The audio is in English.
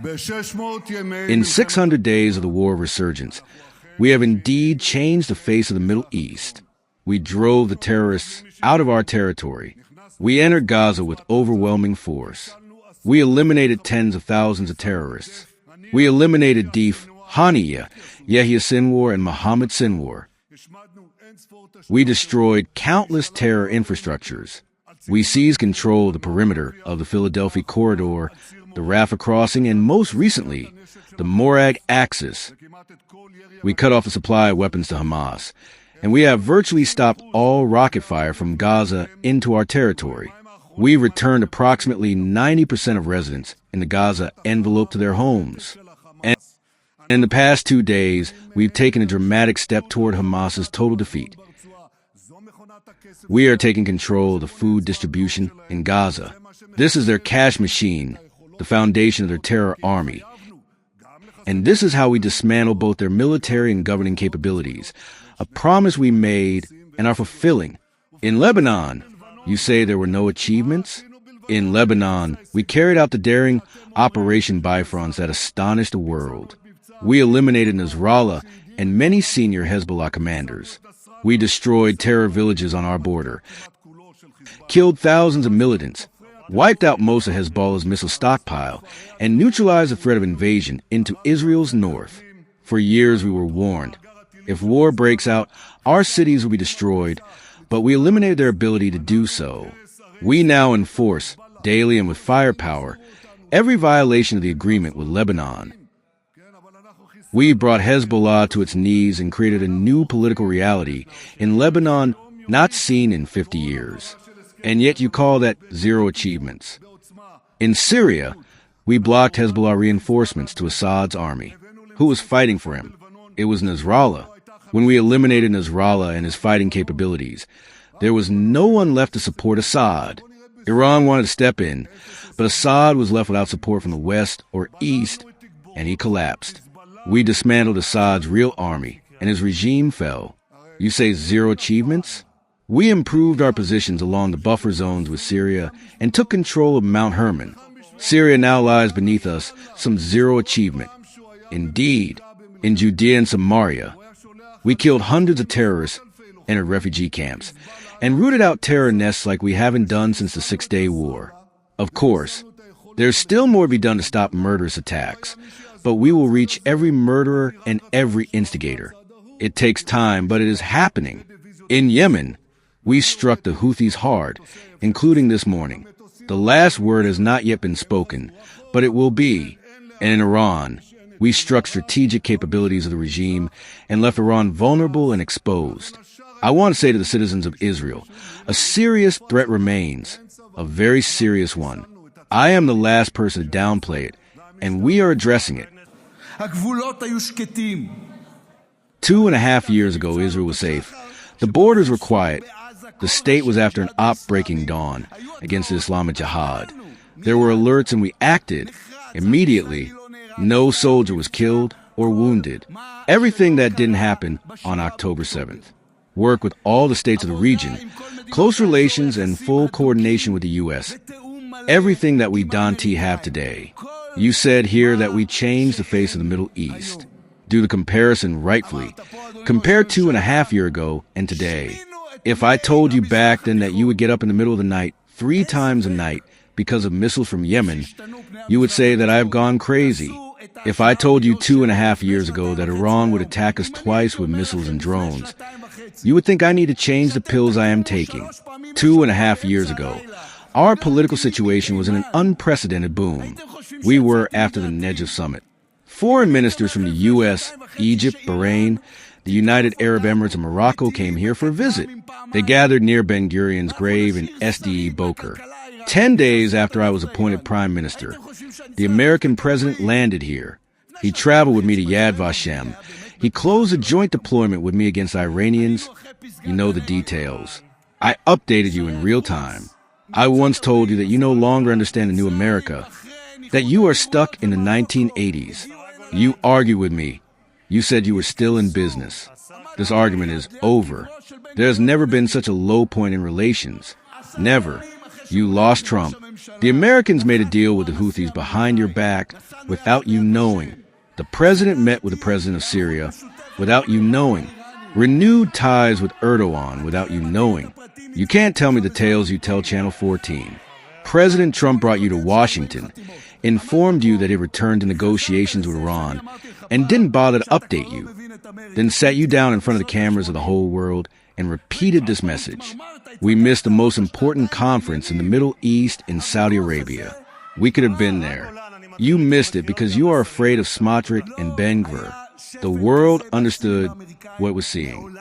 In 600 days of the War of Resurgence, we have indeed changed the face of the Middle East. We drove the terrorists out of our territory. We entered Gaza with overwhelming force. We eliminated tens of thousands of terrorists. We eliminated Deif, Haniya, Yahya Sinwar, and Mohammed Sinwar. We destroyed countless terror infrastructures. We seized control of the perimeter of the Philadelphia corridor, the Rafah crossing, and most recently, the Morag axis. We cut off the supply of weapons to Hamas, and we have virtually stopped all rocket fire from Gaza into our territory. We returned approximately 90% of residents in the Gaza envelope to their homes. And in the past 2 days, we've taken a dramatic step toward Hamas's total defeat. We are taking control of the food distribution in Gaza. This is their cash machine, the foundation of their terror army. And this is how we dismantle both their military and governing capabilities, a promise we made and are fulfilling. In Lebanon, you say there were no achievements? In Lebanon, we carried out the daring Operation Bifrons that astonished the world. We eliminated Nasrallah and many senior Hezbollah commanders. We destroyed terror villages on our border, killed thousands of militants, wiped out most of Hezbollah's missile stockpile, and neutralized the threat of invasion into Israel's north. For years we were warned. If war breaks out, our cities will be destroyed, but we eliminated their ability to do so. We now enforce, daily and with firepower, every violation of the agreement with Lebanon. We brought Hezbollah to its knees and created a new political reality in Lebanon not seen in 50 years. And yet you call that zero achievements. In Syria, we blocked Hezbollah reinforcements to Assad's army. Who was fighting for him? It was Nasrallah. When we eliminated Nasrallah and his fighting capabilities, there was no one left to support Assad. Iran wanted to step in, but Assad was left without support from the west or east, and he collapsed. We dismantled Assad's real army, and his regime fell. You say zero achievements? We improved our positions along the buffer zones with Syria and took control of Mount Hermon. Syria now lies beneath us, some zero achievement. Indeed, in Judea and Samaria, we killed hundreds of terrorists, entered refugee camps, and rooted out terror nests like we haven't done since the Six-Day War. Of course, there's still more to be done to stop murderous attacks, but we will reach every murderer and every instigator. It takes time, but it is happening. In Yemen, we struck the Houthis hard, including this morning. The last word has not yet been spoken, but it will be. And in Iran, we struck strategic capabilities of the regime and left Iran vulnerable and exposed. I want to say to the citizens of Israel, a serious threat remains, a very serious one. I am the last person to downplay it, and we are addressing it. 2.5 years ago, Israel was safe. The borders were quiet. The state was after an op-breaking dawn against the Islamic Jihad. There were alerts and we acted immediately. No soldier was killed or wounded. Everything that didn't happen on October 7th. Work with all the states of the region, close relations and full coordination with the U.S. Everything that we Danti have today. You said here that we changed the face of the Middle East. Do the comparison rightfully. Compare 2.5 years ago and today. If I told you back then that you would get up in the middle of the night 3 times a night because of missiles from Yemen, you would say that I have gone crazy. If I told you 2.5 years ago that Iran would attack us twice with missiles and drones, you would think I need to change the pills I am taking. 2.5 years ago, our political situation was in an unprecedented boom. We were after the Negev summit. Foreign ministers from the U.S., Egypt, Bahrain, the United Arab Emirates, and Morocco came here for a visit. They gathered near Ben Gurion's grave in Sde Boker. 10 days after I was appointed prime minister, the American president landed here. He traveled with me to Yad Vashem. He closed a joint deployment with me against Iranians. You know the details. I updated you in real time. I once told you that you no longer understand the new America, that you are stuck in the 1980s. You argued with me. You said you were still in business. This argument is over. There has never been such a low point in relations. Never. You lost Trump. The Americans made a deal with the Houthis behind your back without you knowing. The president met with the president of Syria without you knowing. Renewed ties with Erdogan without you knowing. You can't tell me the tales you tell Channel 14. President Trump brought you to Washington, informed you that he returned to negotiations with Iran, and didn't bother to update you. Then sat you down in front of the cameras of the whole world and repeated this message. We missed the most important conference in the Middle East in Saudi Arabia. We could have been there. You missed it because you are afraid of Smotrich and Ben Gvir. The world understood what it was seeing.